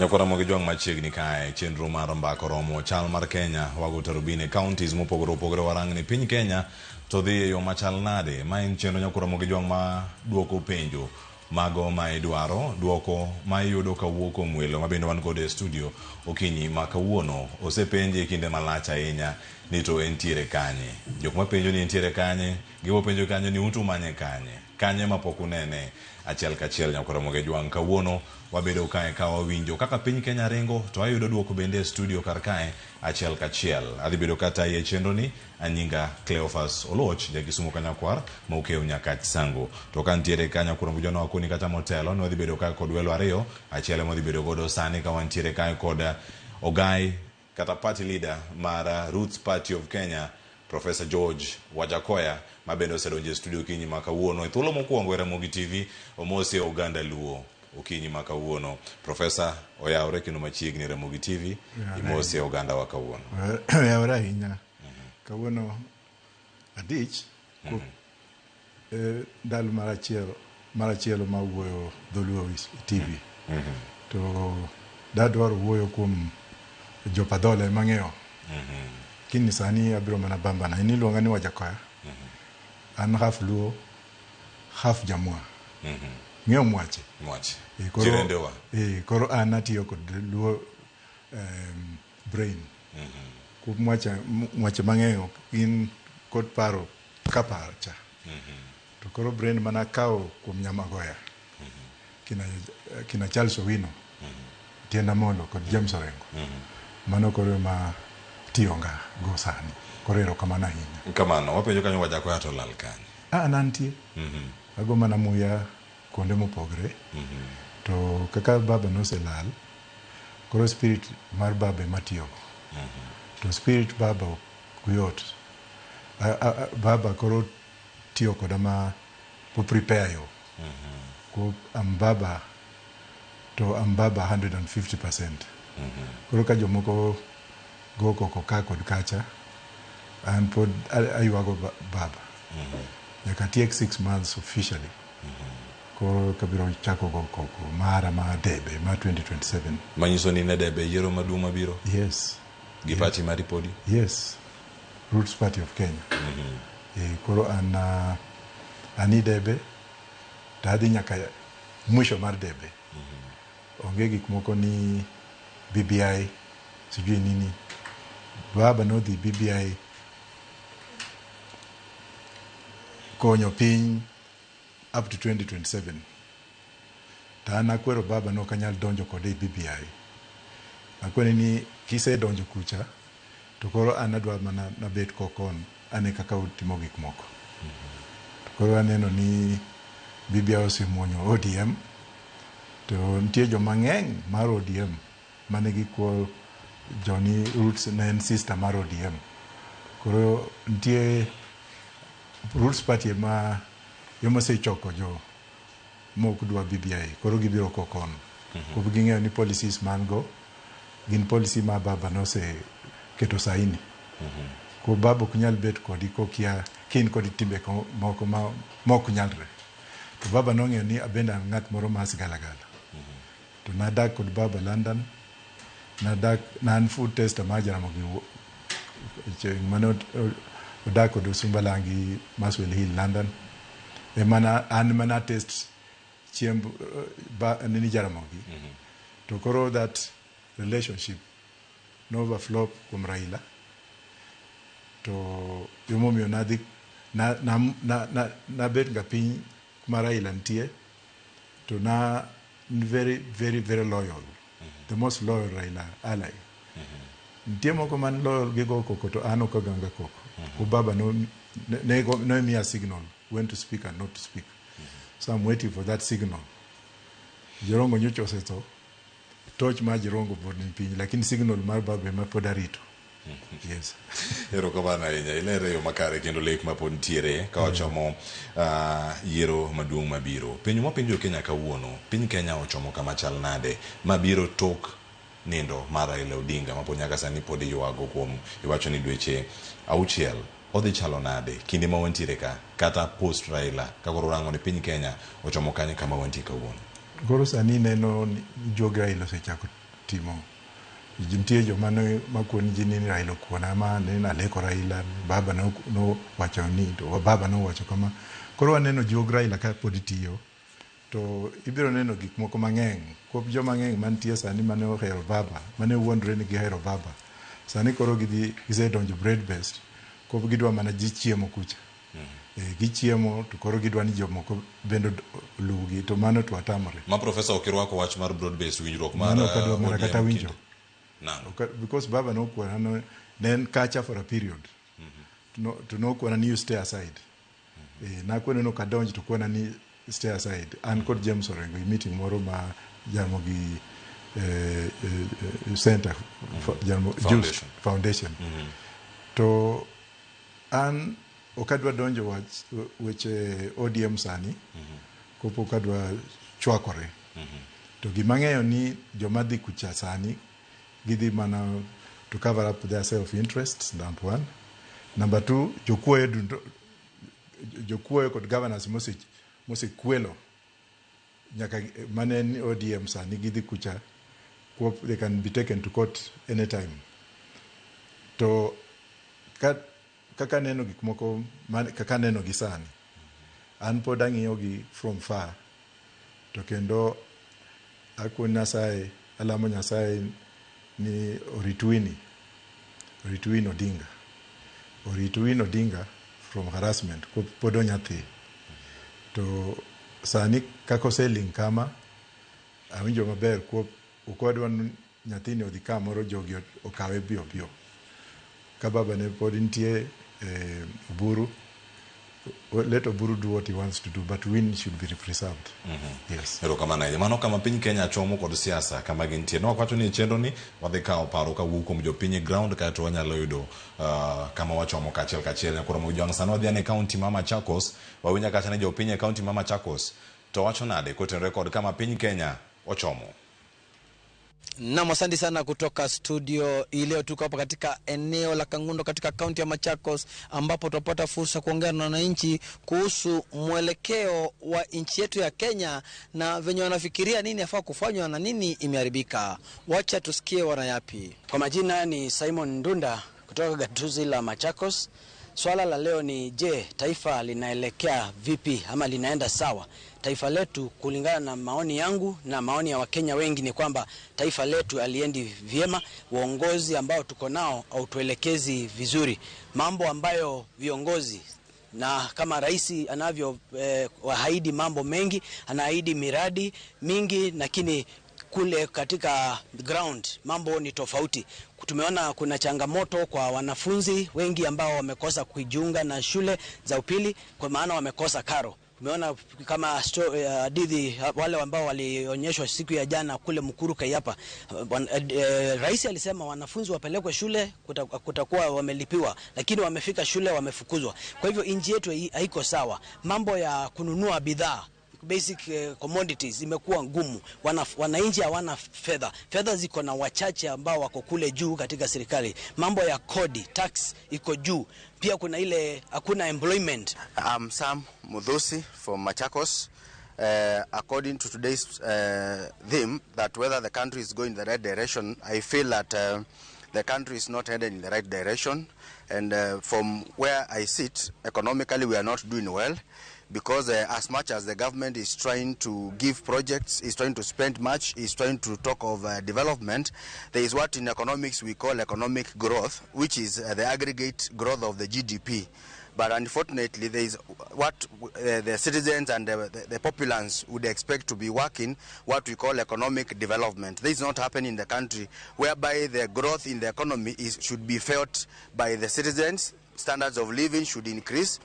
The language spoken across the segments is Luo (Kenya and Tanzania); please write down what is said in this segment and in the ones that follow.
Nyakora mogi jwang machiegni kae chenro mar mbako romo chal mar Kenya wago tarubine counties mopogore opogore warang ni piny Kenya to dhi e yo machal nade. Ma en chenro nyakora mogi jwang ma duoko penjo mago ma idwaro duoko ma iyudo kawuok kuom welo mabende wan kod e studio okinyi ma kawuono osepenje kinde malach ahinya ni to entiere kanye. Jok mapenjo ni entiere kanye, giwo penjo kanye ni utu manye kanye mapok unene. Achiel kachiel nyakora mogi jwang kawuono wabedo kae ka wawinjo kaka piny Kenya ringo to ayudo duoko bende e studio kar kae achiel kachiel. Adhi bedo kata ye chenro ni anyinga Cleophas Oloch Jakisumo Kanyakwar maukeu nyaka Sango. To kantiere kanya kura mujona wakuni kata motelo no adhi bedo kae kod welo ariyo achiel mo adhi bedo godo sani ka wantiere kae kod Ogai kata party leader mar Roots Party of Kenya Professor George Wajakoya mabendo osedonjo e studio kinyi makawuono e thuolo mokwongo e Ramogi TV omosi Uganda Luo okinyi makawuono. Professor oyawre kendo machiegni Ramogi TV imosi Uganda wa kawuono. Oyawre ahinya kawuono adich ndalo marachielo ma wuoyo dholuo TV to dadwaro wuoyo kuom jopadhole mang'eyo kini sani abiro mana bambana ini luonga ni Wajakoya an half Luo half Jamwa ng'eyo mwache jirendewa koro an atiyo kod Luo brain kuom mwache mang'eyo gin kod paro kapacha to koro brain mana kawo kuom Nyamagoya kina Charles Owino Tienda Molo kod James Orengo mano koro ma tiyonga go sani koro erokamano ahinya. Kamano wapenjo kanyo Wajakoya to lal kanye? Nantie ago mana muya kuonde mopogre to kaka baba noselal koro spirit mar baba matiyogo to spirit baba kuyot baba koro tiyo koda ma po prepare yo ko am baba 150%. Koro ka jomoko go koko ka kod kacha and pod aywago baba nyaka tiek 6 months officially koro kabiro chako go koko mara ma debe ma 2027 manyiso ni ne debe yiero maduong' mabiro. Yes Gi party mari podi? Yes, Roots Party of Kenya. Koro ani debe tadhi nyaka mwisho mar debe onge gik moko ni BBI sijui nini. Baba nodhi BBI konyo piny up to 2027 ta an akwero baba no kanyal donjo kode BBI akwene ni kise donjo kucha to koro an adwa mana nabet kokon ane kaka utimo gik moko to koro aneno ni BBI osemuonyo ODM to nitie joma ng'eny mar ODM mane gikuo Johnny Roots na en sister mar ODM koro nitie Roots Party ma yomosechoko jo mok dwa BBI koro gibiro kokon kuom ging'eyo ni policies man go gin policy ma baba nose keto saini ko baba ok nyal bet kodi kokia kin kodi timbe moko ma mok nyalre to baba nong'eyo ni abenda ng'at moro mas galagala to nadak kod baba London nan food tester ma Jaramogi mano odak kod Sumbalangi Maswell Hill London mana test chiemb nini Jaramogi to koro that relationship no overflow kuom Raila to yomomiyo nadhi na bet ga piny kuma Raila ntie to na very very very loyal the most loyal Raila ally ntie moko man loyal gigo koko to an ok aganga koko ko baba no me a signal when to speak and not to speak so I'm waiting for that signal. Jirongo nyocho seto touch ma Jirongo pod ni piny lakini signal mar baba ma pod arito. Yes. Erokamano ahinya ilere yo makare kendo lek ma pod ntiere ka wachomo yiero maduong' mabiro. Penjo mapenjo Kenya kawuono piny Kenya ochomo kama chal nade mabiro tok nindo mar Raila Odinga ma pod nyaka sani pod ywago kuom iwacho ni dweche 6 odhi chalo nade kinde ma wantiere ka kata post Raila ka koro rango ni piny Kenya ochomo kanye kama wantie kawuono. Koro sani neno jog Raila osechako timo nitie joma ne makuon ji ni Raila kuona ma ne aleko Raila baba no wacho ni to baba no wacho kama koro waneno jog Raila ka pod tiyo to ibiro neno gik moko mang'eny kuom joma mang'eny mantie sani mane ohero baba mane wuondre ni gihero baba sani koro gisedonjo bread based kuom gidwa mana ji chiemo kucha gichiemo to koro gidwa ni jomoko bendo lugi to mano to atamore ma professor okirwako wach mar broad based winjruok mar mano kadwa mana kata winjo na because baba no kuona then kacha for a period to no kuona ni you stay aside na kuona no kadonj to kuona ni stay aside and kod James Orengo meeting moro ma jamo gi center jamo foundation to an okadwa donjo wach weche ODM sani kopo kadwa chwakore to gimang'eyo ni joma dhi kucha sani gidhi mana to cover up their self interests number one. Number two, jokuoyo kod governors mosekwelo nyaka mane ODM sani gidhi kucha they can be taken to court anytime to kaka neno gik moko kaka neno gi sani an pod ang'iyo gi from far to kendo akon Nyasaye alamo Nyasaye ni Oritwin Odinga from harassment pod onyathi to sani kako seling kama awinjo maber okwadwa nyathini odhi kamoro jogi okawe bio ka baba ne pod nitie Oburu let Oburu do what he wants to do but win should be preserved. Yes. Pero kama na mano kama piny Kenya chomo kod siasa kama gintie no kwacho ni chendo ni wadhi kawo paro ka wuok kuom jopiny ground ka to wanyalo yudo kama wachomo kachiel nyakoro mojwang' sano dhi ne county mama Machakos wawinya kacha ne jopiny county mama Machakos to wacho nade kotenre kod kama piny Kenya ochomo. Na asante sana kutoka studio. Leo tuko hapa katika eneo la Kangundo katika kaunti ya Machakos ambapo tutapata fursa kuongea na wananchi kuhusu mwelekeo wa nchi yetu ya Kenya na venye wanafikiria nini yafaa kufanywa na nini imeharibika. Wacha tusikie wanayapi. Kwa majina ni Simon Ndunda kutoka gatuzi la Machakos. Swala la leo ni je, taifa linaelekea vipi ama linaenda sawa? Taifa letu kulingana na maoni yangu na maoni ya Wakenya wengi ni kwamba taifa letu aliendi vyema, uongozi ambao tuko nao au tuelekezi vizuri. Mambo ambayo viongozi na kama rais anavyo waahidi mambo mengi, anaahidi miradi mingi lakini kule katika ground mambo ni tofauti. Tumeona kuna changamoto kwa wanafunzi wengi ambao wamekosa kujiunga na shule za upili kwa maana wamekosa karo. Tumeona kama hadithi wale ambao walionyeshwa siku ya jana kule Mukuru Kayapa. Rais alisema wanafunzi wapelekwe shule kutakuwa wamelipiwa, lakini wamefika shule wamefukuzwa. Kwa hivyo nchi yetu haiko sawa. Mambo ya kununua bidhaa basic commodities imekuwa ngumu. Wananchi hawana fedha ziko na wachache ambao wako kule juu katika serikali. Mambo ya kodi tax iko juu pia, kuna ile hakuna employment. I'm Sam Mudhusi from Machakos. According to today's theme that whether the country is going in the right direction, I feel that the country is not headed in the right direction, and from where I sit economically we are not doing well. Because as much as the government is trying to give projects, is trying to spend much, is trying to talk of development, there is what in economics we call economic growth, which is the aggregate growth of the GDP. But unfortunately, there is what the citizens and the populace would expect to be working, what we call economic development. This is not happening in the country, whereby the growth in the economy should be felt by the citizens. Standards of living should increase.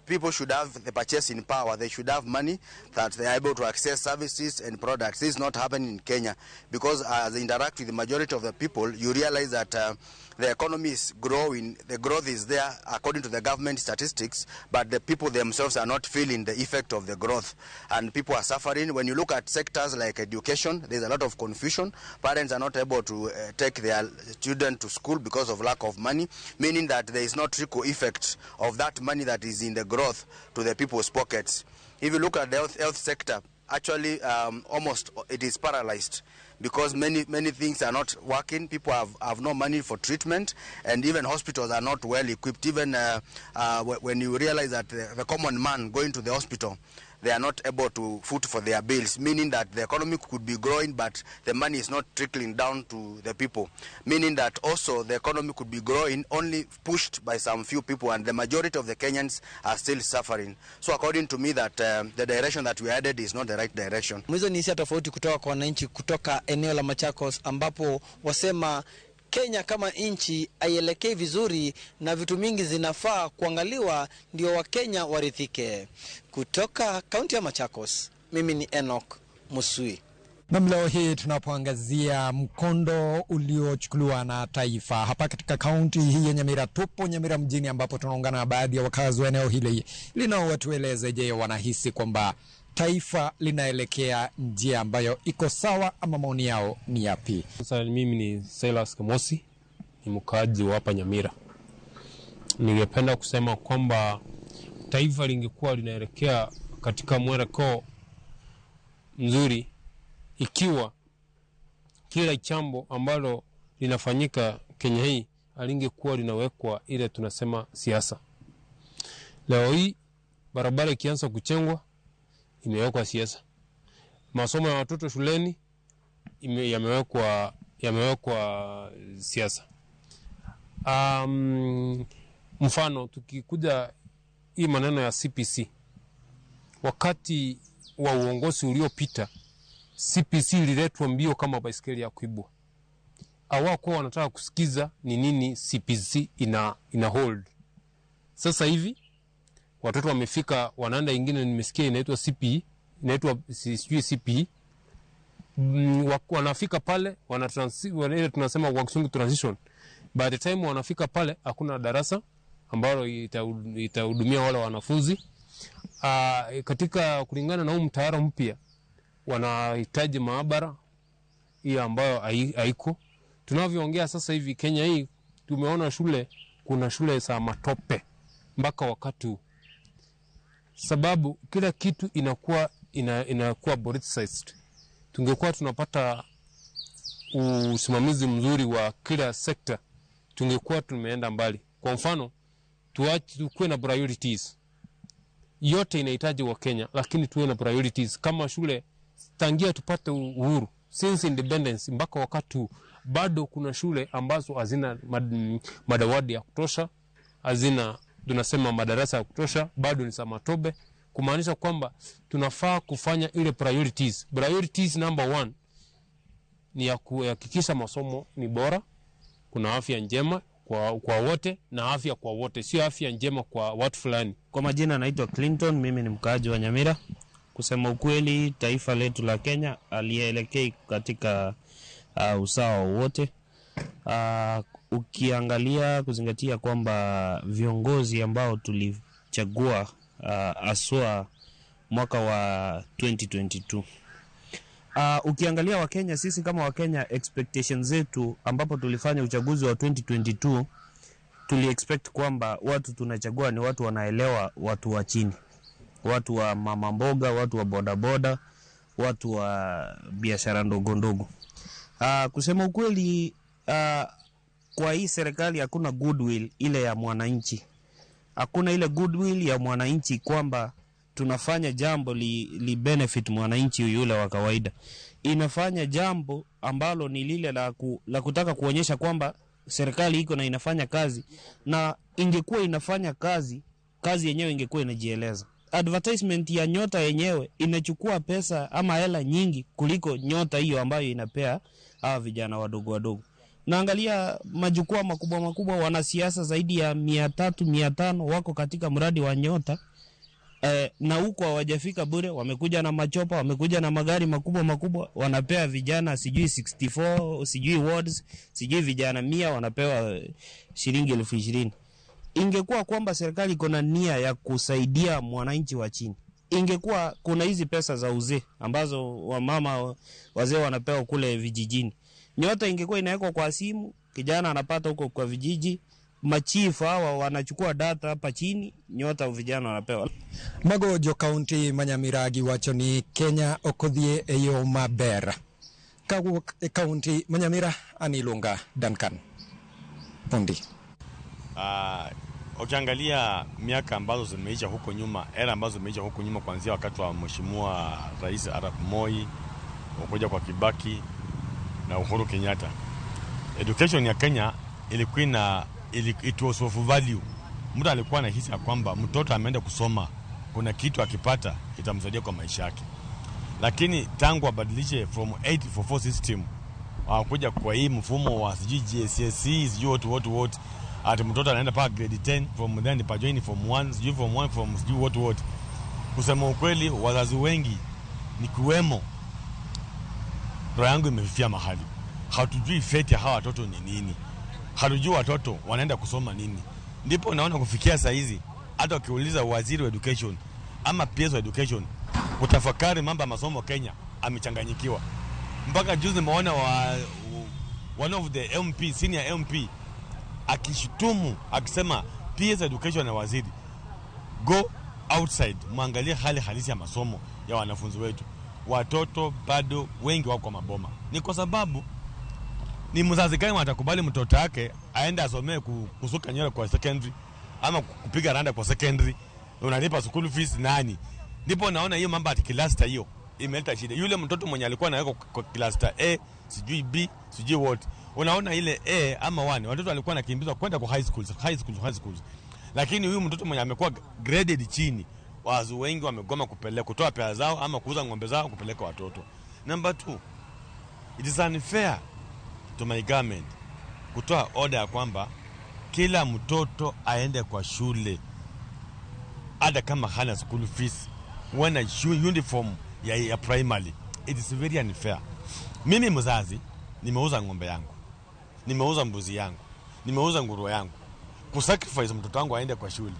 People should have the purchasing power. They should have money that they are able to access services and products. This is not happening in Kenya because as they interact with the majority of the people, you realize that the economy is growing. The growth is there according to the government statistics, but the people themselves are not feeling the effect of the growth, and people are suffering. When you look at sectors like education, there's a lot of confusion. Parents are not able to take their children to school because of lack of money, meaning that there is not trickle effect of that money that is in the growth to the people's pockets. If you look at the health sector, actually almost it is paralyzed because many things are not working. People have no money for treatment, and even hospitals are not well equipped. Even when you realize that the common man going to the hospital, they are not able to foot for their bills, meaning that the economy could be growing, but the money is not trickling down to the people, meaning that also the economy could be growing only pushed by some few people, and the majority of the Kenyans are still suffering. So according to me, that the direction that we headed is not the right direction. Hizo ni hisia tofauti kutoka kwa wananchi kutoka eneo la Machakos, ambapo wasema Kenya kama nchi haielekei vizuri na vitu mingi zinafaa kuangaliwa ndio Wakenya warithike. Kutoka kaunti ya Machakos, mimi ni Enoch Musui. Na leo hii tunapoangazia mkondo uliochukuliwa na taifa hapa katika kaunti hii ya Nyamira. Tupo Nyamira mjini, ambapo tunaungana na baadhi ya wakazi wa eneo hili linao watueleze, je, wanahisi kwamba taifa linaelekea njia ambayo iko sawa ama maoni yao ni yapi? Sasa mimi ni Silas Kamosi, ni mkaaji wa hapa Nyamira. Ningependa kusema kwamba taifa lingekuwa linaelekea katika mwelekeo mzuri ikiwa kila jambo ambalo linafanyika Kenya hii alingekuwa linawekwa ile tunasema siasa. Leo hii barabara ikianza kuchengwa imewekwa siasa. Masomo ya watoto shuleni yamewekwa siasa. Mfano tukikuja hii maneno ya CPC, wakati wa uongozi uliopita CPC ililetwa mbio kama baiskeli ya kuibwa. Hawakuwa wanataka kusikiza ni nini CPC ina hold. Sasa hivi watoto wamefika, wanaenda ingine nimesikia inaitwa CPE, inaitwa sijui CPE. Wanafika pale ile tunasema kwa Kisungu transition. By the time wanafika pale hakuna darasa ambalo itahudumia wale wanafunzi. Katika kulingana na mtaala mpya wanahitaji maabara hii ambayo haiko. Tunavyoongea sasa hivi Kenya hii tumeona kuna shule za matope mpaka wakati huu. Sababu kila kitu inakuwa politicized. Tungekuwa tunapata usimamizi mzuri wa kila sekta, tungekuwa tumeenda mbali. Kwa mfano, tuwe na priorities. Yote inahitaji wa Kenya, lakini tuwe na priorities. Kama shule tangia tupate uhuru, since independence mpaka wakati huu, bado kuna shule ambazo hazina madawati ya kutosha, hazina tunasema madarasa ya kutosha, bado ni matope, kumaanisha kwamba tunafaa kufanya ile priorities. Priorities number 1 ni ya kuhakikisha masomo ni bora, kuna afya njema kwa wote na afya kwa wote, sio afya njema kwa watu fulani. Kwa majina naitwa Clinton, mimi ni mkaaji wa Nyamira. Kusema ukweli, taifa letu la Kenya alielekea katika usawa wote. Ukiangalia kuzingatia kwamba viongozi ambao tulichagua aswa mwaka wa 2022. Ukiangalia wa Kenya, sisi kama wa Kenya expectations zetu ambapo tulifanya uchaguzi wa 2022, tuli expect kwamba watu tunachagua ni watu wanaelewa watu wa chini, watu wa mama mboga, watu wa bodaboda, watu wa biashara ndogo ndogo. Kusema ukweli, kwa hii serikali hakuna goodwill ile ya mwananchi. Hakuna ile goodwill ya mwananchi kwamba tunafanya jambo li benefit mwananchi yule wa kawaida. Inafanya jambo ambalo ni lile la kutaka kuonyesha kwamba serikali iko na inafanya kazi, na ingekuwa inafanya kazi yenyewe ingekuwa inajieleza. Advertisement ya nyota yenyewe inachukua pesa ama hela nyingi kuliko nyota hiyo ambayo inapea hawa vijana wadogo wadogo. Naangalia majukwaa makubwa, wanasiasa zaidi ya 300-500 wako katika mradi wa nyota. Na huko hawajafika bure, wamekuja na machopa, wamekuja na magari makubwa, wanapea vijana sijui 64, sijui wards, sijui vijana 100 wanapewa shilingi 20,000. Ingekuwa kwamba serikali iko na nia ya kusaidia mwananchi wa chini, ingekuwa kuna hizi pesa za uzee ambazo wamama wazee wanapewa kule vijijini. Nyota ingekuwa inawekwa kwa simu, kijana anapata huko kwa vijiji, machifu hawa wanachukua data hapa chini, nyota vijana wanapewa. Magojo County Manyamiragi wacho ni Kenya okodhie e yo maber. Kawuok e County Manyamira anilunga Duncan Pundi. Ukiangalia miaka ambazo zimeisha huko nyuma, era ambazo zimeisha huko nyuma kuanzia wakati wa Mheshimiwa Rais Arap Moi, kuja kwa Kibaki na Uhuru Kenyatta, education ya Kenya ilikuwa na it was of value. Mtu alikuwa anahisi kwamba mtoto ameenda kusoma, kuna kitu akipata itamsaidia kwa maisha yake. Lakini tangu wabadilishe from 844 system kuja kwa hii mfumo wa GCSE, sijui what ati mtoto anaenda pa grade 10, from then pa join form 1, sijui form 1 from sijui what. Kusema ukweli, wazazi wengi ni kuwemo, roho yangu imefifia mahali. Hatujui fate ya hawa watoto ni nini, hatujui watoto wanaenda kusoma nini. Ndipo naona kufikia saa hizi hata ukiuliza waziri wa education ama PS wa education kutafakari mambo ya masomo Kenya, amechanganyikiwa. Mpaka juzi nimeona one of the MP, senior MP akishutumu akisema PS education na waziri, go outside, muangalie hali halisi ya masomo ya wanafunzi wetu. Watoto bado wengi wako kwa maboma. Ni kwa sababu ni mzazi gani atakubali mtoto wake aende asomee kusuka nywele kwa secondary ama kupiga randa kwa secondary, unalipa school fees nani? Ndipo naona hiyo mambo ati cluster hiyo imeleta shida. Yule mtoto mwenye alikuwa anaweka kwa cluster A, sijui B, sijui what, unaona ile A ama 1 watoto walikuwa nakimbizwa kwenda kwa high schools. Lakini huyu mtoto mwenye amekuwa graded chini, wazazi wengi wamegoma kupeleka, kutoa pesa zao ama kuuza ng'ombe zao kupeleka watoto. Number 2, it is unfair to my government kutoa order ya kwamba kila mtoto aende kwa shule hata kama hana school fees, wana uniform ya primary. It is very unfair. Mimi mzazi nimeuza ng'ombe yangu, nimeuza mbuzi yangu, nimeuza nguruwe yangu kusacrifice mtoto wangu aende kwa shule.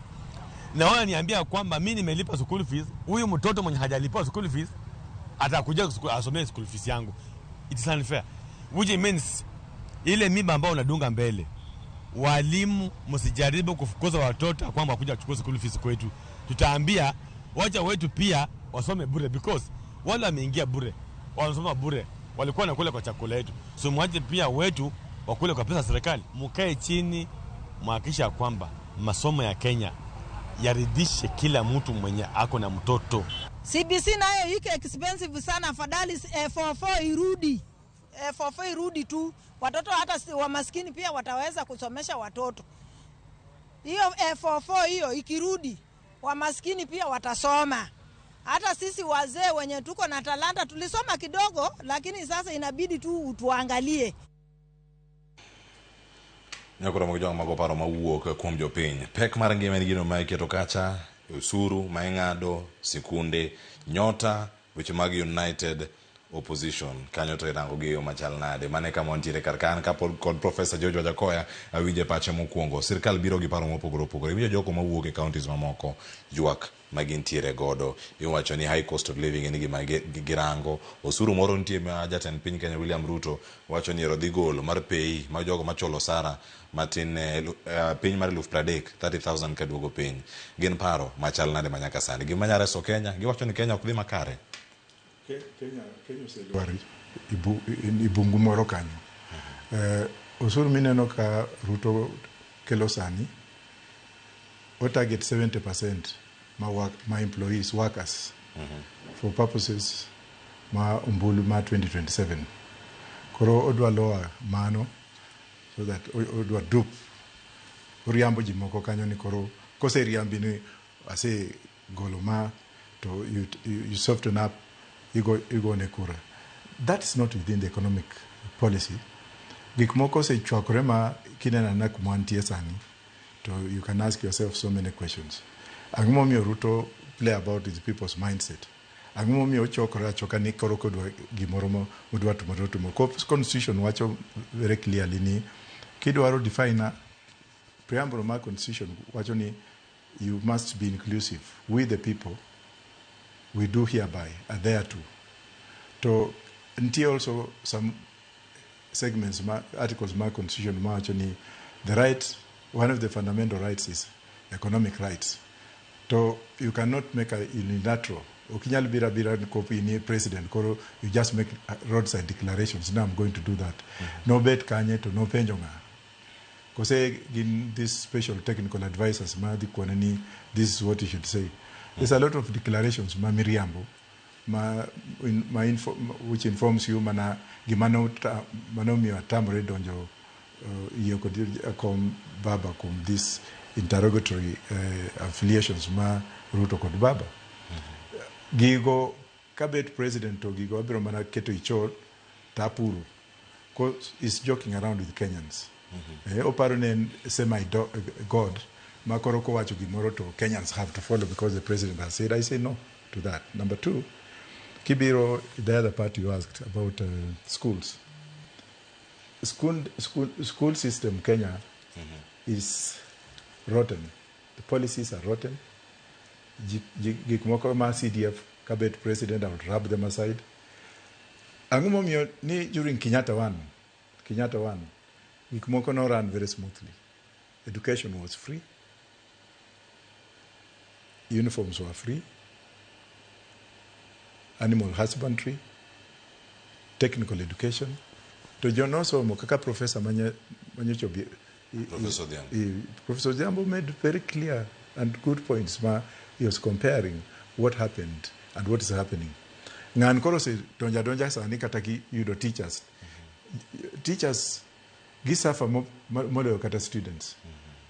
Na wao niambia kwamba mimi nimelipa school fees, huyu mtoto mwenye hajalipa school fees atakuja asomee school fees yangu. It is unfair. Which means ile mimba ambao unadunga mbele, walimu msijaribu kufukuza watoto kwamba kuja kuchukua school fees kwetu. Tutaambia wacha wetu pia wasome bure, because wale wameingia bure, wanasoma bure, walikuwa nakula kwa chakula yetu. So mwache pia wetu wakule kwa pesa serikali. Mkae chini muhakikisha kwamba masomo ya Kenya yaridhishe kila mtu mwenye ako na mtoto. CBC nayo iko expensive sana, afadhali 44 irudi. 44 irudi tu. Watoto hata wa maskini pia wataweza kusomesha watoto. Hiyo 44 hiyo ikirudi, wa maskini pia watasoma. Hata sisi wazee wenye tuko na talanta tulisoma kidogo, lakini sasa inabidi tu tuangalie. Nyakura mojong magoparo mawuok kuom jopiny. Pek mar ngima en gino ma iketo kacha, usuru ma ing'ado, sikunde, nyota, weche mag United Opposition, kanyo to irango gi yo machal nade. Mane kama wantiere kar kan kapod kod Professor George Wajakoya awinje pache mokwongo. Sirkal biro gi paro mopogore opogore. Winjo joko mawuok e counties mamoko ywak magintiere godo. Iwacho ni high cost of living en gima girango. Osuru moro nitie ma jatend piny Kenya William Ruto wacho ni rodhi golo mar pay ma jogo macholo sara matin piny mar 30,000 kaduogo piny. Gin paro machal nade manyaka sani. Gima nyare so Kenya, giwacho ni Kenya ok dhi makare. Kenya oselwari ibungu moro kanyo. Osuru mineno ka Ruto kelo sani o target 70% my employees, workers, for purposes ma umbulu ma 2027. Koro odwa lower mano so that odwa dup oriambo ji moko kanyo ni koro kose riambi ni ase golo ma to you soften up, you go nekura. That's not within the economic policy. Gik moko se chwakore ma kinena na kumwantie sani, to you can ask yourself so many questions. Ang'o miyo Ruto play about the people's mindset? Ang'o miyo chokore achoka ni koro kodwa gimoro mo udwa tumo. Constitution wacho very clearly ni kidwaro define preamble ma constitution wacho ni you must be inclusive. We the people, we do hereby are there too. To until also some segments articles ma constitution ma wacho ni the right one of the fundamental rights is economic rights. So you cannot make a unilateral. Ukinyal bira copy ni president koro you just make roadside declarations. Now I'm going to do that. No bet kanye to no penjonga. Because in this special technical advisors this is what you should say. There's a lot of declarations ma miriambo which informs you mana gimano mi atamre donjo kom baba kom this interrogatory affiliations ma Ruto kod baba. Gigo kabet president to gigo abiro mana keto ichot tapuru because he's joking around with Kenyans. Oparo ne semi-god makoro ko wacho gimoro to Kenyans have to follow because the president has said. I say no to that. Number two, Kibiro, the other part you asked about schools. School system Kenya is rotten. The policies are rotten. Gikmokoma CDF cabinet president, I would rub them aside. Angumomio ni during Kenyatta 1, Gikmoko no ran very smoothly. Education was free. Uniforms were free. Animal husbandry. Technical education. To John also Mokaka Professor Manyochobi. Professor Diambo made very clear and good points. He was comparing what happened and what is happening. Ngan koro se donja sa ni kataki yudo teachers. Teachers gisafa model kata students.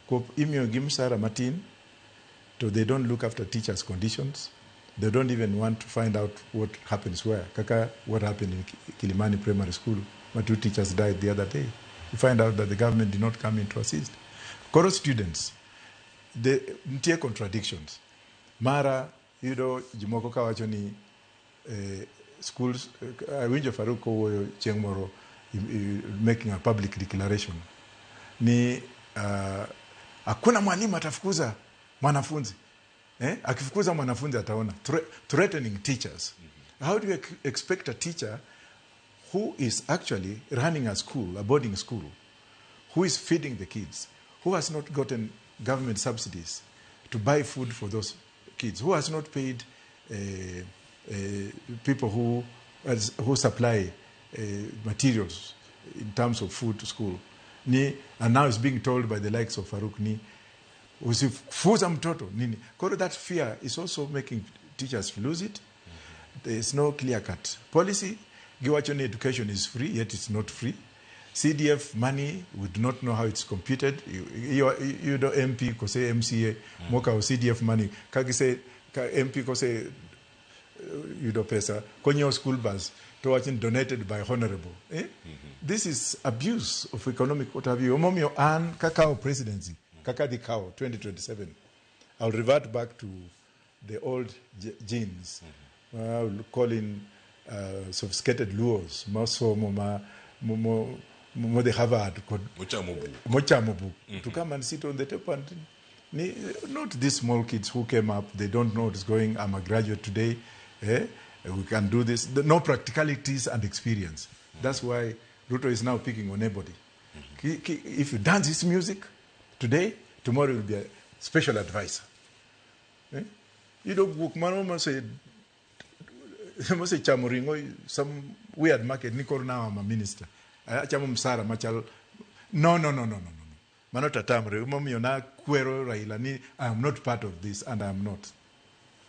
Ko imyo gimsara matin to they don't look after teachers' conditions. They don't even want to find out what happens where. Kaka what happened in Kilimani Primary School. My 2 teachers died the other day. You find out that the government did not come in to assist. Koro students, they ntie contradictions. Mara, jimoko kawacho ni schools, winjo Faruko woyo chengmoro making a public declaration. Ni hakuna mwalimu atafukuza mwanafunzi. Akifukuza mwanafunzi ataona. Threatening teachers. How do you expect a teacher who is actually running a school, a boarding school, who is feeding the kids, who has not gotten government subsidies to buy food for those kids, who has not paid people who supply materials in terms of food to school, and now is being told by the likes of Faruk usifuza mtoto nini. That fear is also making teachers lose it. There is no clear-cut policy. Giwachoni education is free, yet it's not free. CDF money, we do not know how it's computed. You do MP, ko say MCA, moka o CDF money. Kagi say MP, ko say you do pesa. Konyo school bus, to watching donated by honorable. This is abuse of economic what have you. Omomio and Kakao presidency, Kakadi Kao 2027. I'll revert back to the old genes. I'll call in sophisticated lures, more they have had Mochamubu to come and sit on the table and not these small kids who came up, they don't know what's going. I'm a graduate today. We can do this. No practicalities and experience. That's why Ruto is now picking on everybody. If you dance his music today, tomorrow will be a special advisor. You don't book man say Chamuringo, some weird market, Nikor now I'm a minister. Chamum Sara Machal. No. Manota Tamre, Momiona, Quero Railani, I am not part of this, and I am not.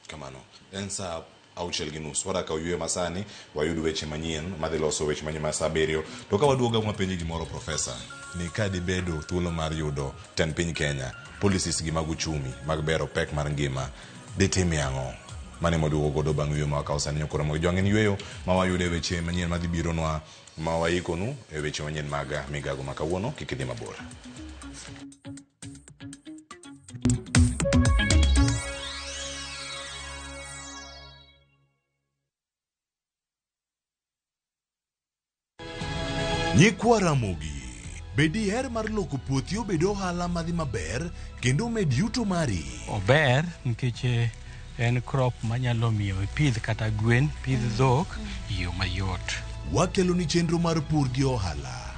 Kamano. Ensa Auchelginus, Waraka Ue Masani, Wayudu Wechimanien, Madiloso Wechimanima Saberio, Tokawaduga Mapenji Gimoro Professor, Nikadi Bedo, Tulo Mariudo, Tenpin Kenya, Policies Gimaguchumi, Magbero Pek Marangima, Detemiango. Mane modu godo bang yu ma kausan nyokoro mo jongen yueyo mawayude weche manyen madhibiro nwa mawayikonu e weche manyen maga migago makawuono kikidhi mabor. Nyikwa Ramogi bedi her mar loko puothi obedo ohala madhi maber kendo med yuto mari. Ober nikech en crop manyalo miyo pidh kata gwen, pidh dhok yo mayot. Wakelo ni chenro mar pur gi ohala.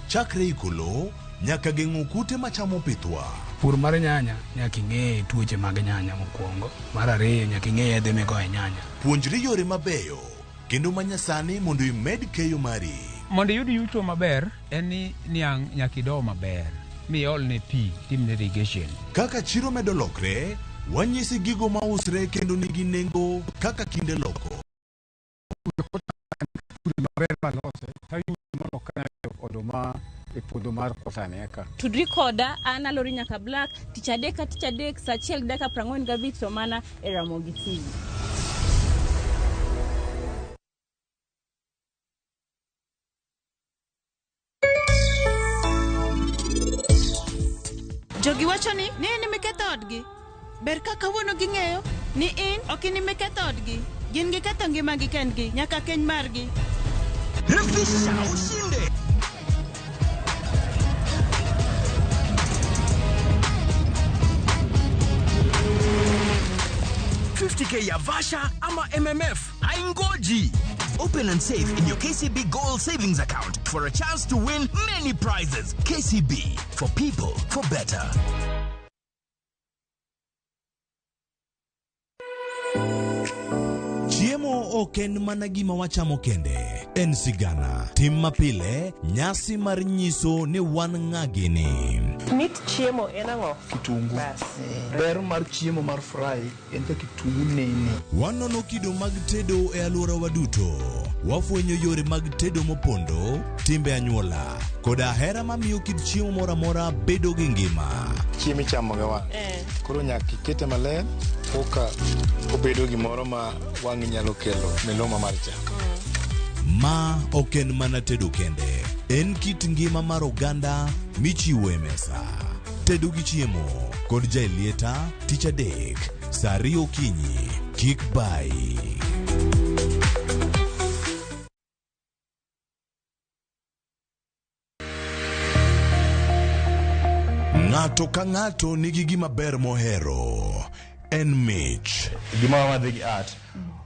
Chakre ikolo nyaka geng'o kute machamo pithwa. Pur mar nyanya nyaka ing'e tuoche mag nyanya mokwongo. Mar ariyo nyaka ing'e yedhe migoye nyanya. Puonjri yore mabeyo kendo manyasani mondo imed keyo mari. Mondo iyud yuto maber en ni niang' nyaka ido maber miolne pi timne irrigation. Kaka chiro medo lokre, wanyisi gigo mausre kendo nigi nengo kaka kinde loko. Tudri koda an Alori nyaka Black tich adek saa achiel gi dakika 45 to mana e Ramogi TV. Jogi wacho ni miketho odgi. Ber kaka wuono ging'eyo ni in ok ni miketho odgi. Gin giketho ngimagi kendgi nyaka keny margi. Refisha ushinde. $50K ya Vasha ama MMF haingoji. Open and save in your KCB Gold Savings account for a chance to win many prizes. KCB, for people, for better. Chiemo oken mana gima wachamo kende. En sigana, tim mapile, nyasi mar nyiso ni wan ng'agini. Mit chiemo en ang'o? Kitungu. Ber mar chiemo mar fry en ka kitungu nene. Wanono kido mag tedo e alwora waduto. Wafwenyo yore mag tedo mopondo, timbe anyuola, koda hera mamiyo kit chiemo mora mora bedo gi ngima. Chiemo chamo ga wan. Koro nyaka ikete maler, koka obedo gimoro ma wang' nyalo kelo miloma mar chak. Ma oken mana tedo kende. En kit ngima mar oganda michiwo e mesa. Tedo gi chiemo kod jailieta tich adek saa 2 okinyi. Kik bai. Ng'ato ka ng'ato nigi gima ber mohero. En mich. Gima wadhi gi art.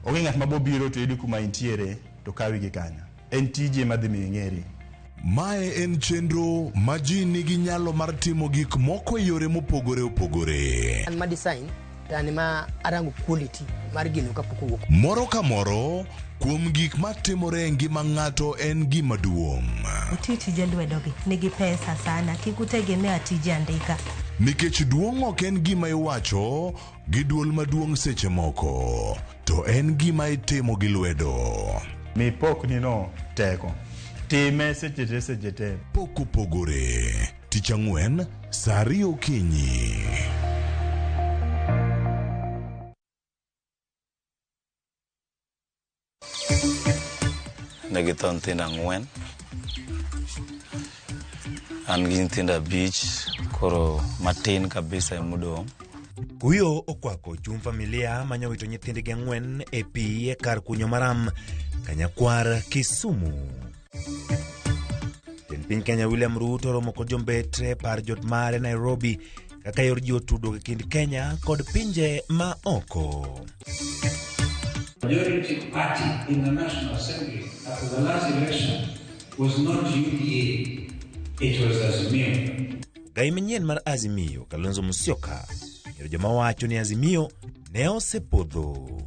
Onge ng'at mabobiro to yudi kuma intiere to kawi gi kanya. En tije madhi ming'eri. Mae en chenro ma ji nigi nyalo mar timo gik moko e yore mopogore opogore. An ma design, tani ma arango quality mar gino kapok owuok. Moro ka moro, kuom gik matimore e ngima ng'ato en gima duong'. Tije lwedogi nigi pesa sana, kikutegemea tije andika. Nikech duong' ok en gima iwacho gi duol maduong' seche moko, to en gima itimo gi lwedo. Mipok nino teko. Time seche te. Pok opogore. Tich Ang'wen saa 2 okinyi. Negitho nyithindo 4. An gi nyithindo 5, koro matin kabisa emodong'. Kuyo okwako chuny familia manyowito nyithindgi 4 e pi e kar kunyo maram Kanyakwar, Kisumu. Piny Kenya William Ruto romo kod jombetre par jot mare Nairobi kaka yor jiwo tudruok e kind Kenya kod pinje ma oko. Majority party in the National Assembly after the last election was not UDA, it was Azimio. Gai manyien mar Azimio, Kalonzo Musyoka, yero joma wacho ni Azimio ne osepodho.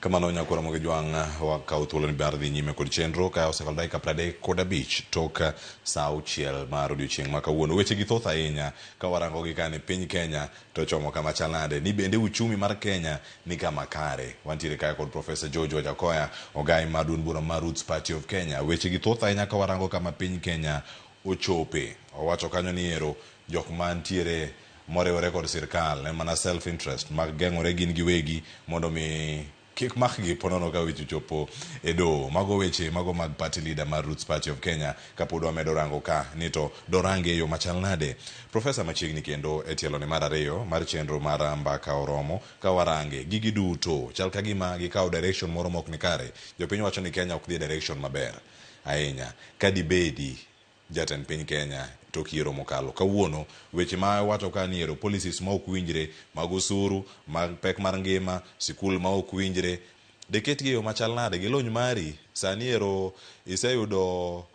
Kamano nyakura mogi juang wakau thuolo ni bar dhi nyime kod chenro ka osekalo dakika 35 tok saa 6 mar odiochieng' ma kawuono. Weche gi thoth ahinya ka warango gi kane piny Kenya to chomo kama chalnade ni bende uchumi mar Kenya ni kama kare. Wantiere kaya kod Professor George Wajakoya, ogai madun bura mar Roots Party of Kenya. Weche gi thoth ahinya ka warango kama piny Kenya ochope. Owacho kanyo ni ero jok mantiere morewore kod sirkal ne mana self interest mag geng'ore gin giwegi mondo mi kik makgi ponono ka weche chopo edo. Mago weche mago mag party leader mar Roots Party of Kenya kapod wamedo rango ka nito dorange yo machal nade. Professor machiegni kendo e tielo ne mar ariyo mar chenro mar mbaka oromo ka warange gigi duto chal ka gima gikawo direction moro mok ni kare. Jopiny wacho ni Kenya ok dhi direction maber ahinya. Ka dibedi jatend piny Kenya tok yiero mokalo. Kawuono weche ma wacho ka niero policies ma ok winjre, mag osuru, mag pek mar ngima, sikul ma ok winjre, deketgi yo machal nade gi lony mari sani ero iseyudo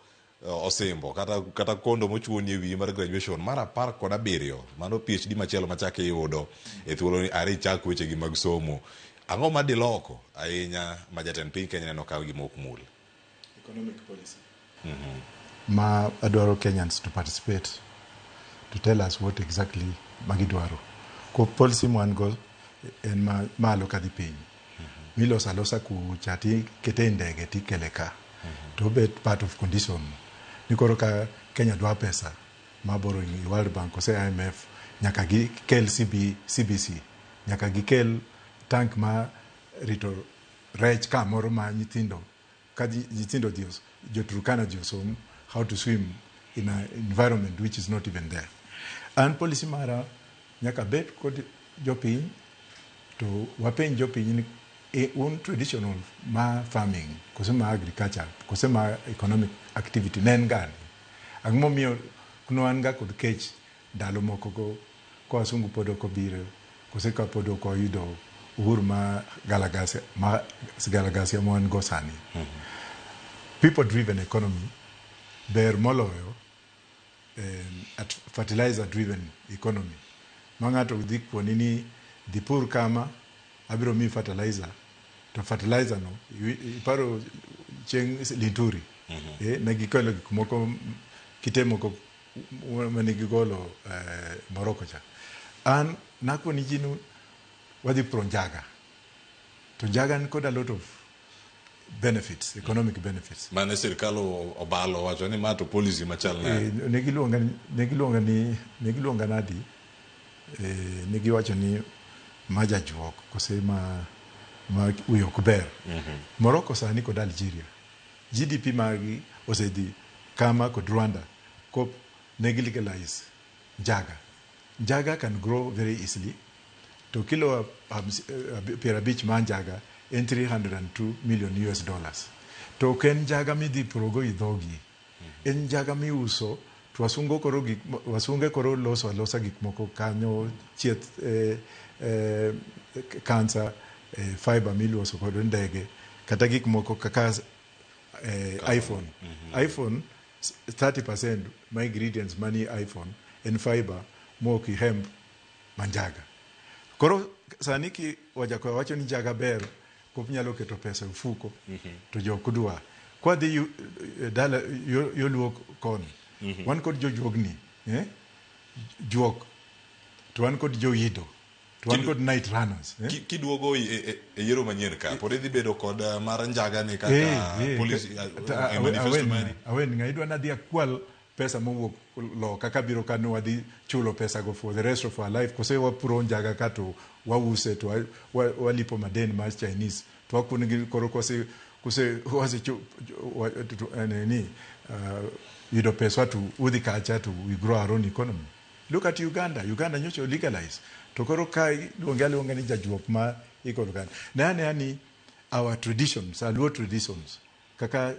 osimbo kata kondo mochuoni ewi mar graduation mar 17 mano PhD machielo machake yudo e thuolo ni ari chak weche gi mag somo. Ang'o ma diloko ahinya ma jatend piny Kenya neno kaw gi mok mul? Economic policy. Ma adwaro Kenyans to participate to tell us what exactly magidwaro. Ko policy mwan go en malo kadhi piny. Milosa losa ku chati kete ndege tikeleka. To bet part of condition. Nikoro ka Kenya dwa pesa ma borrowing World Bank ose IMF nyaka gi kel CBC nyaka gi kel tank ma rito rech ka moro ma nyithindo ka nyithindo dios joturkana josom how to swim in an environment which is not even there. And policy mara nyaka bet kod jopiny to wapeny jopiny ni un traditional ma farming kose ma agriculture kose ma economic activity nen gani ang'o miyo kuno an ga kod kech ndalo moko go ko asungu podo ko biro kose ka podo ko yudo uhuru ma galagasia mo an go sani. People driven economy ber moloyo at fertilizer driven economy. Mangato dhi kuoni ni dipur kama abiro mi fertilizer to fertilizer no iparo cheng Linturi negikolo gik moko kitemo ko manigigolo Morocco cha an nakoni jinu wadhi pro njaga to njaga nikoda a lot of benefits, economic benefits. Mane sirkal obalo wacho ni mato policy machal na negiluonga nadi negiwacho ni maja juok kose ma uyok ber. Morocco sani kod Algeria GDP magi osedhi kama kod Rwanda ko negilegalize njaga can grow very easily to kilo pirabich manjaga in $302 million to ken njaga midhi progo idhogi en njaga mi uso to wasunge koro losa gik moko kanyo chieth cancer fiber miloso kod ndege kata gik moko kaka iPhone 30% my ingredients money iPhone and fiber moki hemp manjaga. Koro sani ki wacho ni njaga ber ko nyalo keto pesa ufuko to jokudwa kwa dhi dala yoluok kon wan kod jojogni juok to wan kod joyido to wan kod night runners kiduogo e yiero manyien ka pod idhi bedo kod mar njaga ni kaka policy manifesto mari awen ngaidwa na dia kwal pesa mowuok lo kaka biro kano wadhi chulo pesa go for the rest of our life kose wapuro njaga kato wause to walipo maden ma Chinese to wakunigi koro kose nini yudo pesa to udhi kacha to we grow our own economy. Look at Uganda nyocho legalize to koro kai luonga ni jajuok ma ikolo kan nani our traditions, our low traditions kaka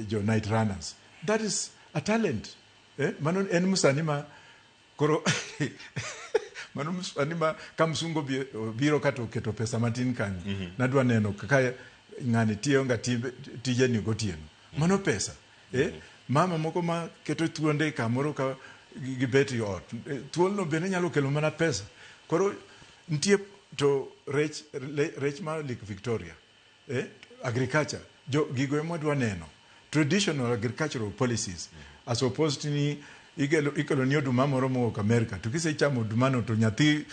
jo night runners, that is a talent mano en musanima koro mano musanima kamsungo biro kato keto pesa matin kan nadwa neno kaka ngani tionga tije ni gotieno mano pesa mama moko ma keto tuonde kamoro ka gibeti ot tuolno bene nyalo kelo mana pesa koro ntie to rech ma Lake Victoria agriculture gigo modwa neno traditional agricultural policies as opposed to ni ikelo ni oduma moro mo America to kise chamo odumano to nyathi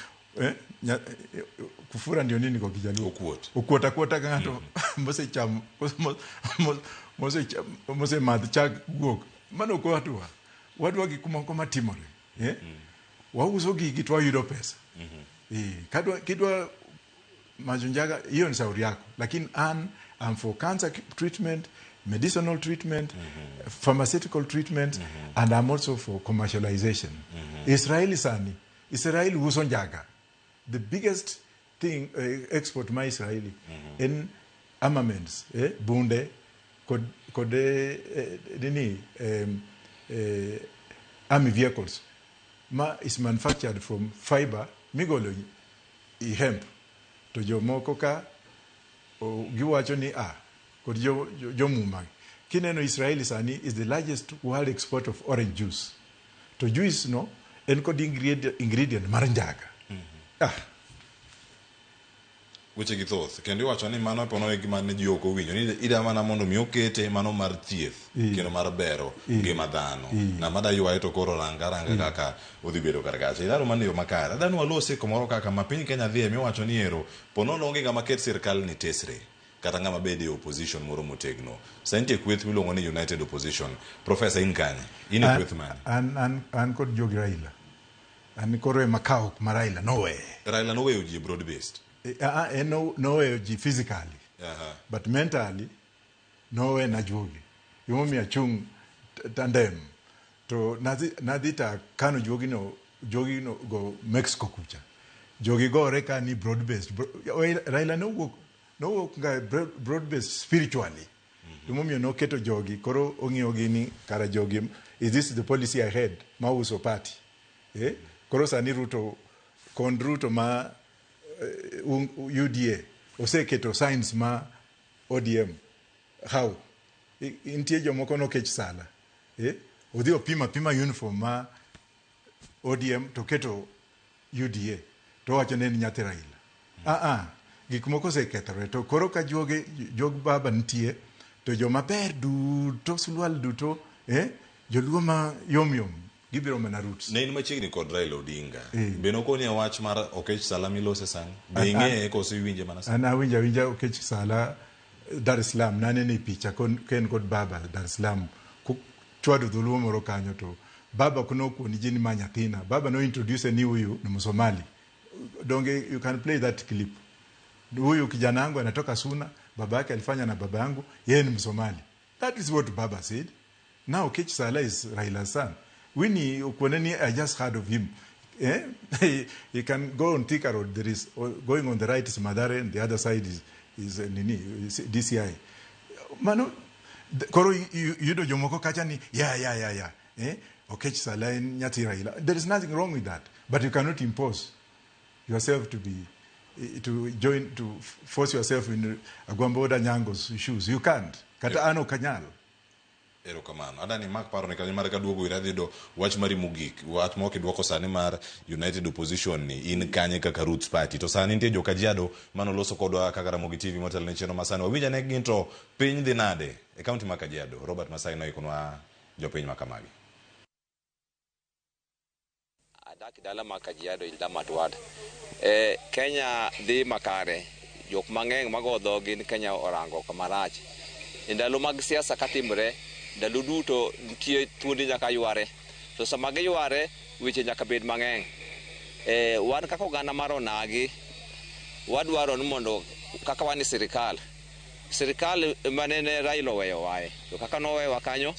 kufura ndio nini kwa Kijaluo okuota ngato mose cham mose madh chak guok mano ko wadwa gikuma koma timore wauso gigi to ayudo pesa kidwa majunjaga hiyo ni shauri yako lakini I'm for cancer treatment, medicinal treatment, pharmaceutical treatment, and I'm also for commercialization. Israeli uso njaga. The biggest thing export my Israeli in armaments, bunde, kode army vehicles ma is manufactured from fiber migolo I hemp to jomoko ka giwacho ni kod jomuma kineno Israeli sani is the largest world export of orange juice to juice no en kod ingredient mar njaga weche gi thoth kendo iwacho ni mano pono gima ne ji ok owinjo ni ida mana mondo mi okete mano mar thieth kendo mar bero ngima dhano na mada yuaye to koro ranga kaka odhi bedo kar kacha idaro man yo makare dhano walose komoro kaka ma piny Kenya dhie miwacho ni ero pono onge gama ket sirkal ni tesre kata ngama bede opposition moro motegno sente kweth miluongo ni United Opposition. Professor Inkanye in kweth man an kod jogi Raila an koro makao Raila noweyo ji broad based no physically but mentally no na jogi yomi achung tandem to nadita kano jogi no go Mexico kucha jogi go reka ni broad based Raila no nga broad based spiritually yomi no keto jogi koro ongio gini kara jogi is this the policy ahead mauso party koro sani Ruto ma UDA oseketo signs ma ODM how intie jomoko no kech sala odhi opima uniform ma ODM to keto UDA to wacho ne nyathi Raila gik moko osekethore to koro ka jog baba nitie to joma ber duto sulwal duto joluo ma yom gibiro mana roots ne in machiegni kod Raila Odinga beno koni wach mar okech sala milose san be ing'e ko winje mana san ana winja okech sala Dar es Salaam nane ni picha ken kod baba Dar es Salaam ku chwado dhuluo moro kanyo to baba kuno kuoni jini manyathina baba no introduce ni huyu ni Msomali donge you can play that clip huyu kijana wangu anatoka Suna baba yake alifanya na baba yangu yeye ni Msomali that is what baba said now okech sala is Raila's son Winnie Ukweneni, I just heard of him. He can go on Thika Road. There is going on the right is Madare, and the other side is DCI. Mano, koro yudo jomoko kachani. Yeah. Okay, Salain Nyati Raila. There is nothing wrong with that, but you cannot impose yourself to force yourself in Agwamboda Nyango's shoes. You can't. Kata ano kanyal. Erokamano adani mak paro ne kanyo mar ka duogo iradhi do wach mari mugik wach mo kidwoko sani mar United Opposition ni in kanye kaka Roots Party to sani nitie Kajiado mano loso kodwa kaka Ramogi TV motel ne cheno masani wawinja ne ginto piny dhi nade e kaunti ma Kajiado. Robert Masai no ikonwa jopiny makamagi adak dala ma Kajiado ilama twad Kenya dhi makare jok mang'eny magodho gin Kenya orango kamarach ndalo mag siasa katimre ndalo duto nitie thuondi nyaka yware to sama giyware weche nyaka bed mang'eny wan kaka oganda mar onagi wadwaro ni mondo kaka wan sirikal manene Raila weyo wae to kaka nowewa kanyo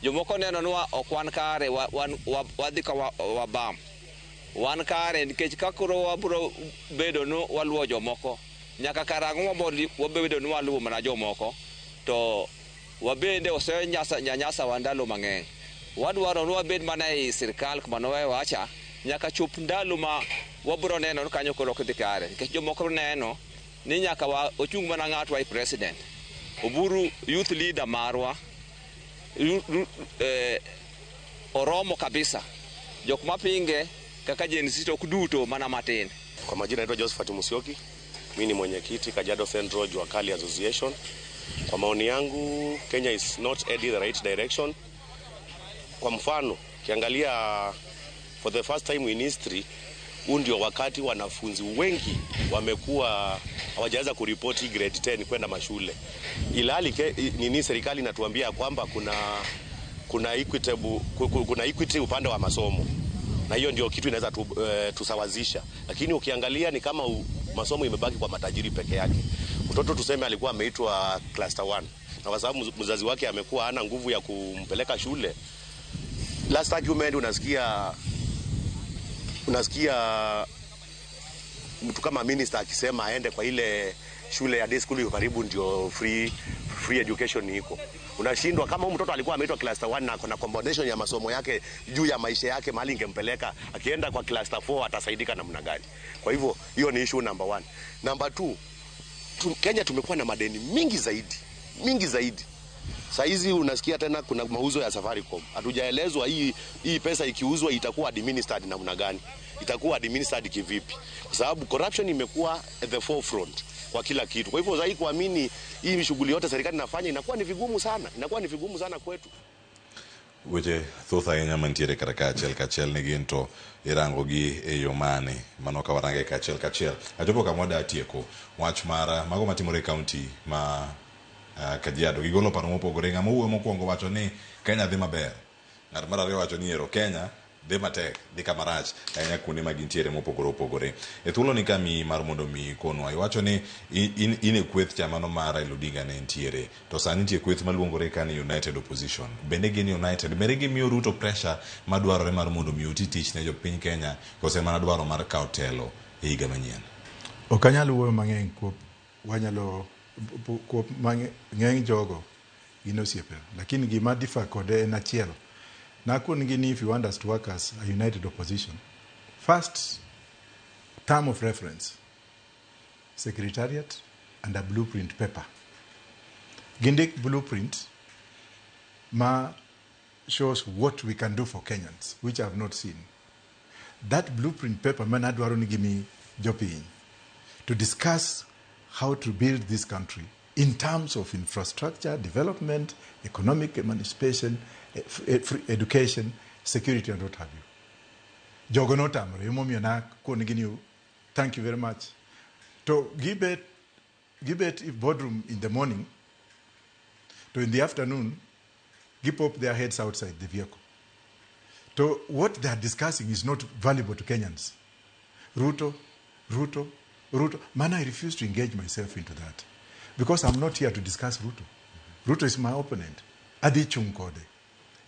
jomoko neno ni ok wan kare wadhi ka wabam wan kare nikech kakoro wabro bedo no waluwo jomoko nyaka karang'o wabedo ni waluwo mana jomoko to wabende nyanyasa wandalo mang'eny wadwaro ni wabed mana e sirkal kuma nowewa wacha nyaka chop ndalo ma wabro neno kanyo koro kidhi kare nikech jomoko neno ni nyaka ochung mana ng'atwa i president oburu youth leader marwa oromo kabisa jok mapinge kaka jensi to kuduto mana matin. Kwa majina naitwa Josephat Musyoki, mimi ni mwenyekiti Kajiado Central Jua Kali Association. Kwa maoni yangu Kenya is not heading the right direction. Kwa mfano kiangalia for the first time in history huu ndio wakati wanafunzi wengi wamekuwa hawajaweza kuripoti grade 10 kwenda mashule. Ilhali serikali inatuambia kwamba kuna equity upande wa masomo. Na hiyo ndio kitu inaweza tusawazisha. Lakini ukiangalia ni kama masomo imebaki kwa matajiri peke yake. Mtoto tuseme alikuwa ameitwa cluster 1 na kwa sababu mzazi wake amekuwa hana nguvu ya kumpeleka shule. Last argument unasikia mtu kama minister akisema aende kwa ile shule ya day school iko karibu, ndio free education iko. Unashindwa kama mtoto alikuwa ameitwa cluster 1 na kuna combination ya masomo yake juu ya maisha yake, mahali ingempeleka akienda kwa cluster 4 atasaidika namna gani? Kwa hivyo hiyo ni issue number 1. Number 2, Kenya tumekuwa na madeni mingi zaidi. Saa hizi unasikia tena kuna mauzo ya Safaricom. Hatujaelezwa hii pesa ikiuzwa itakuwa administered namna gani? Itakuwa administered kivipi? Kwa sababu corruption imekuwa at the forefront kwa kila kitu. Kwa hivyo zaidi kuamini hii shughuli yote serikali inafanya inakuwa ni vigumu sana kwetu. Weche thotha ahinya mantiere kar kachiel ni gin to irango gi e yo mane mano ka warange kachiel. Achopo kama wada tieko wach mara mago matimore county ma Kajiado gigolo paro mopogore. Ng'ama wuoyo mokwongo wacho ni Kenya dhi maber, ng'at mar ariyo wacho ni ero Kenya dhi matek, dhi kamarach ahinya kuonde ma gintiere mopogore. E thuolo ni kami mar mondo mi konwa iwacho ni in e kweth chamano mar Raila Odinga ne ntiere, to sani nitie kweth maluongore ka ni United Opposition. Bende gin United mere gimiyo Ruto pressure madwarore mar mondo mi oti tich ne jopiny Kenya kose mana dwaro mar kawo telo e higa manyien? Ok anyal wuoyo mang'eny wanyalo ng'eny jogo gin osiepe, lakini gima differ kode en achiel. Nakun gini, if you want us to work as a united opposition, first term of reference, secretariat and a blueprint paper. Gindik blueprint shows what we can do for Kenyans, which I have not seen. That blueprint paper manadwaro ni gimi jopiny to discuss how to build this country in terms of infrastructure, development, economic emancipation, education, security, and what have you. Jogonotamre, yomomiana konigini. Thank you very much. To give it if boardroom in the morning, to in the afternoon, give up their heads outside the vehicle. To what they are discussing is not valuable to Kenyans. Ruto. Man, I refuse to engage myself into that. Because I'm not here to discuss Ruto. Ruto is my opponent. Adi Chungkode.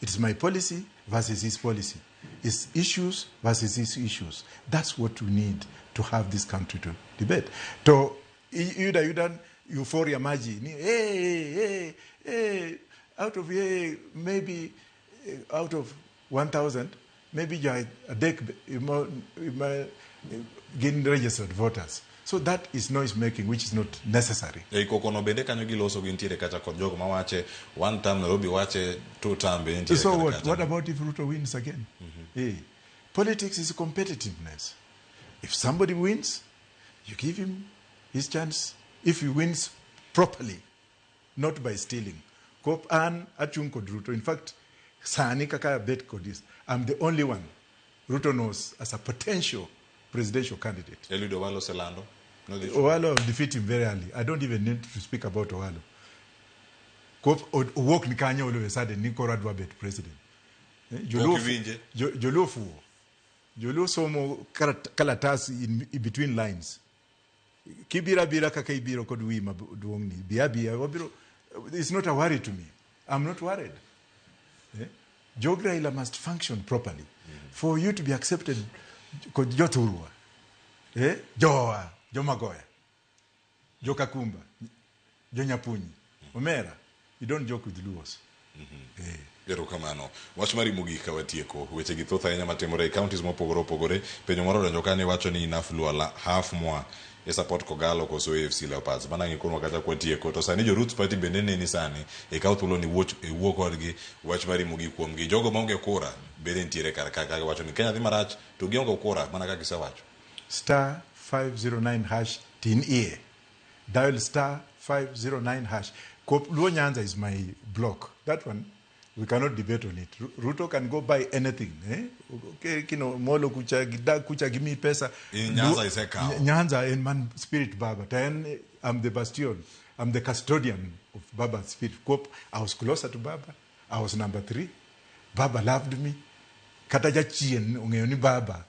It's my policy versus his policy. It's issues versus his issues. That's what we need to have this country to debate. To yudan euphoria maji. Out of maybe out of 1,000, maybe a deck gain registered voters. So that is noise making, which is not necessary. Kokono bende kanyo giloso gintiere kata kod jogo mawache one term Nairobi wache two term be ntiere. So what about if Ruto wins again? Politics is competitiveness. If somebody wins, you give him his chance. If he wins properly, not by stealing. Kop an achung kod Ruto. In fact, sani kaka bet kodis. I'm the only one Ruto knows as a potential presidential candidate. Eliud Owalo Selando? No, Owalo defeat him very early. I don't even need to speak about Owalo. Walk ni kanya all of a sudden ni koradwa bet president. Jolo somo kalatasi in between lines. Kibira bira kaka ibiro kodwi maduongni. Bia wabiro. It's not a worry to me. I'm not worried. Jograila must function properly. For you to be accepted, Joturua, Joa, Jomagoya, Jokakumba, Jonyapunyi, Omera, you don't joke with Luos. Erokamano. Wach mari mogik watieko. Weche gi thoth ahinya matimore e counties mopogore opogore. Penjo moro donjo kane wacho ni enough luala half mwa e support Kogalo koso AFC Leopards. Bana ngikonwa kata kwatieko. To sani jo Roots Party bende ne sani e kaw thuolo ni wuo kodgi wach mari mogik kuom gi jogo maonge kura bende ntiere kar kaka wacho ni Kenya dhi marach to gionge kura mana kaka gisewacho. Star 509 hash tin ear. Dial star 509 hash. Luo Nyanza is my block. That one we cannot debate on it. Ruto can go buy anything. Okay, molo kucha give me pesa. Nyanza is a cow. Nyanza and man spirit Baba. Then I'm the bastion. I'm the custodian of Baba's spirit. I was closer to Baba. I was number 3. Baba loved me. Kataja chien ungeoni Baba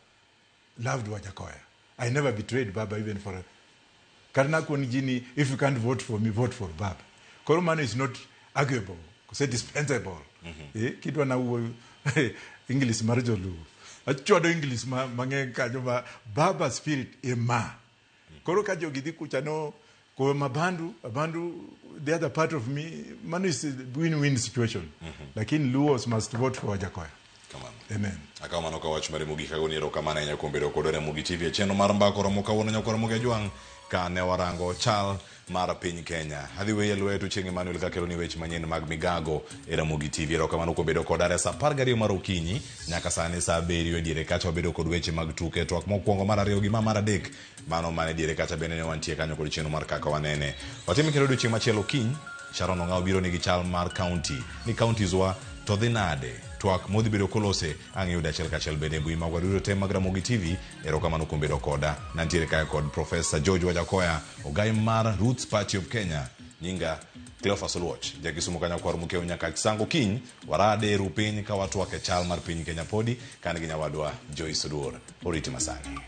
loved Wajakoya. I never betrayed Baba even for a Karna Kunijini. If you can't vote for me, vote for Baba. Koromano is not arguable. It's dispensable. Kidwa na English marjolu. Achodo English mange kajoma Baba spirit ema. Koro kajo gidi kuchano Kwa Mabandu, the other part of me, Manu is a win-win situation. Lakini Luos must vote for Wajakoya. Amen. Akama no kawach mari mugi kagoni ro kamana nya kombero kodore mugi TV cheno maramba ko romo kawona nya ko romo ge jwang ka ne warango chal mara piny Kenya. Hadhi we lwetu Chieng' Emmanuel kakelo ni weche manyien mag migago era mugi TV ro kamano ko bedo kodare sa 12 mar okinyi nyaka sani sa 7 diere kacha bedo kod weche mag tuke twak mokwongo mar ariyo gi mar adek mano mane diere kacha bene ne wantie kanyo kod cheno mar kaka wanene. Watimi kendo chieng' machielo kiny Sharon Ong'aw biro nigi chal mar county ni counties wa to dhi nade twak modhi bedo kolose ang' yuda achiel kachiel bende mbui mag waduto te mag Ramogi TV erokamano kuom bedo koda nantiere kae kod Professor George Wajakoya ogai mar Roots Party of Kenya nyinga Cleophas Oluoch jakisumo kanya kwar mukeo nyaka sango kiny warade rupiny ka watwak e chal mar piny Kenya podi kan gi nyawadwa Joyce Oduor oriti masani.